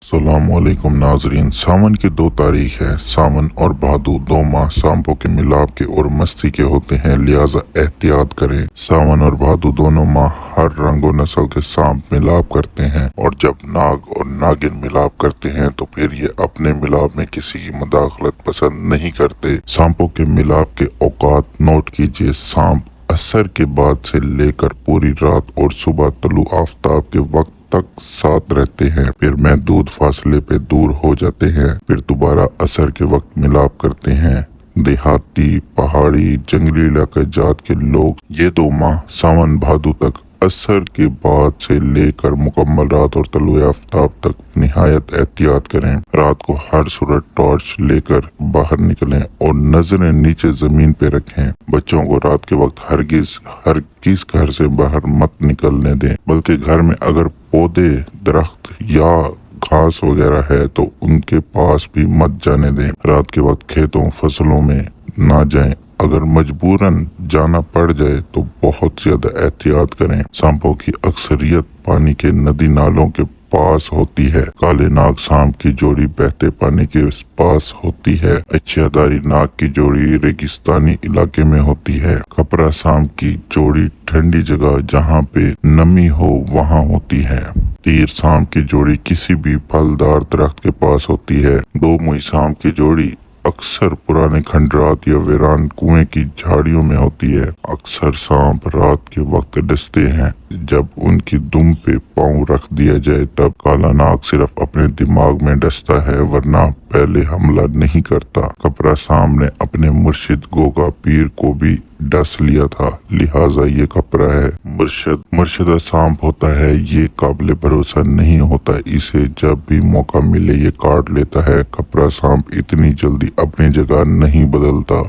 अस्सलाम वालेकुम नाजरीन। सावन की 2 तारीख है। सावन और भादो 2 माह सांपों के मिलाप के और मस्ती के होते हैं, लिहाजा एहतियात करें। सावन और भादो दोनों माह हर रंग और नस्ल के सांप मिलाप करते हैं, और जब नाग और नागिन मिलाप करते हैं तो फिर ये अपने मिलाप में किसी की मदाखलत पसंद नहीं करते। सांपों के मिलाप के औकात नोट कीजिए। सांप असर के बाद से लेकर पूरी रात और सुबह तलु आफताब के वक्त तक साथ रहते हैं, फिर महदूद फासले पे दूर हो जाते हैं, फिर दोबारा असर के वक्त मिलाप करते हैं। देहाती, पहाड़ी, जंगली इलाके जात के लोग ये 2 माह सावन भादो तक असर के बाद से लेकर मुकम्मल रात और तलुए आफताब तक निहायत एहतियात करें। रात को हर सूरत टॉर्च लेकर बाहर निकलें और नजरें नीचे जमीन पे रखें। बच्चों को रात के वक्त हरगिज घर से बाहर मत निकलने दें, बल्कि घर में अगर पौधे, दरख्त या घास वगैरह है तो उनके पास भी मत जाने दें। रात के वक्त खेतों फसलों में ना जाएं। अगर मजबूरन जाना पड़ जाए तो बहुत ज्यादा एहतियात करें। सांपों की अक्सरियत पानी के नदी नालों के पास होती है। काले नाग सांप की जोड़ी बहते पानी के पास होती है। अच्छियादारी नाग की जोड़ी रेगिस्तानी इलाके में होती है। कपरा सांप की जोड़ी ठंडी जगह जहाँ पे नमी हो वहाँ होती है। तीर सांप की जोड़ी किसी भी फलदार दरख्त के पास होती है। 2 मुई सांप की जोड़ी अक्सर पुराने खंडरात या वीरान कुएं की झाड़ियों में होती है। अक्सर सांप रात के वक्त डसते हैं। जब उनकी दुम पे पांव रख दिया जाए तब काला नाग सिर्फ अपने दिमाग में डसता है, वरना पहले हमला नहीं करता। कपरा सांप ने अपने मुर्शिद गोगा पीर को भी डस लिया था, लिहाजा ये कपरा है। मुर्शिदा सांप होता है, ये काबिल भरोसा नहीं होता। इसे जब भी मौका मिले ये काट लेता है। कपरा सांप इतनी जल्दी अपनी जगह नहीं बदलता।